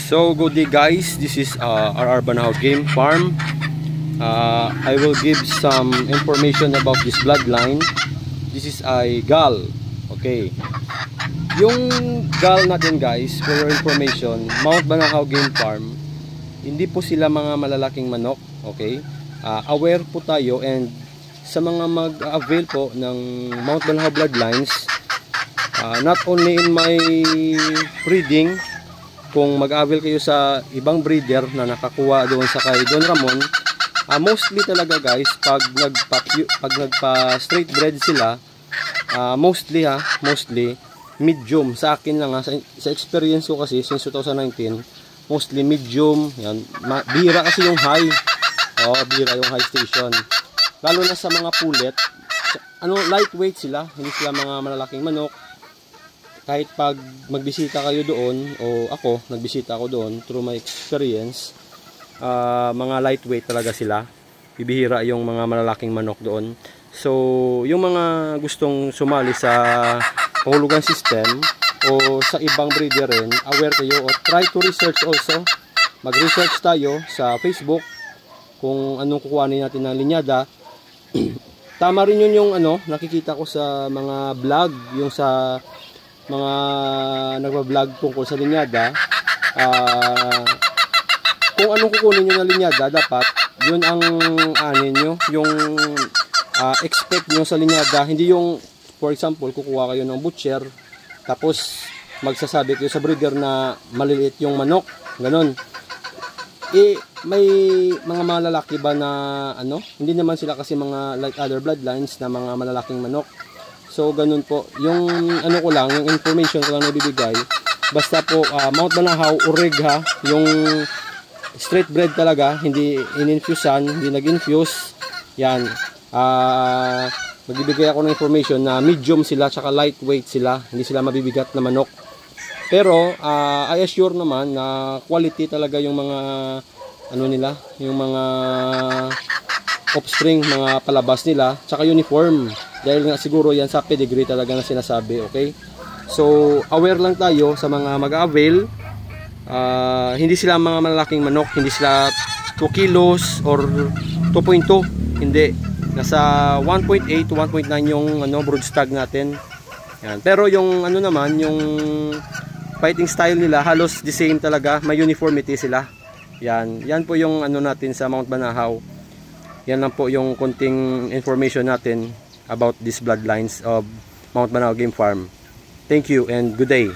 So good day guys, this is RR Banahaw Game Farm. I will give some information about this bloodline. This is a gal. Okay. Yung gal natin guys, for your information, Mount Banahaw Game Farm, hindi po sila mga malalaking manok. Okay. Aware po tayo, and sa mga mag-avail po ng Mount Banahaw bloodlines, not only in my breeding, kung mag-avail kayo sa ibang breeder na nakakuha doon sa kay Don Ramon, mostly talaga guys, pag nagpa straight bred sila, mostly medium. Sa akin lang sa experience ko kasi since 2019, mostly medium. Yan, bihira kasi yung high. Bihira yung high station. Lalo na sa mga pullet, lightweight sila, hindi sila mga malalaking manok. Kahit pag magbisita kayo doon, o ako, nagbisita ako doon, through my experience, mga lightweight talaga sila. Bibihira yung mga malalaking manok doon. So, yung mga gustong sumali sa pahulugan system, o sa ibang breeder rin, aware kayo, o try to research also. Mag-research tayo sa Facebook, kung anong kukuhanin natin ng linyada. Tama rin yun yung nakikita ko sa mga vlog, yung sa mga nagba-vlog tungkol sa linyada. Kung anong kukunin nyo na linyada, dapat yun ang anin nyo, yung expect nyo sa linyada. Hindi yung, for example, kukuha kayo ng butcher, tapos magsasabi kayo sa breeder na maliliit yung manok, ganon. May mga malalaki ba na hindi naman sila kasi mga like other bloodlines na mga malalaking manok. So, ganun po. Yung ko lang, yung information ko lang nabibigay. Basta po, Mount Banahaw, Urig ha. Yung straight bred talaga, hindi in-infusean, hindi nag-infuse. Yan. Magbibigay ako ng information na medium sila, tsaka lightweight sila. Hindi sila mabibigat na manok. Pero, I assure naman na quality talaga yung mga, nila, yung mga offspring, mga palabas nila, tsaka uniform. Dahil nga siguro yan sa pedigree talaga na sinasabi, okay? So, aware lang tayo sa mga mag-avail. Hindi sila mga malalaking manok, hindi sila 2 kilos or 2.2, hindi. Nasa 1.8 to 1.9 yung brood stag natin. Yan. Pero yung naman, yung fighting style nila, halos the same talaga, may uniformity sila. Yan. Yan po yung natin sa Mount Banahaw. Yan lang po yung konting information natin about these bloodlines of Mount Banahaw Game Farm. Thank you and good day.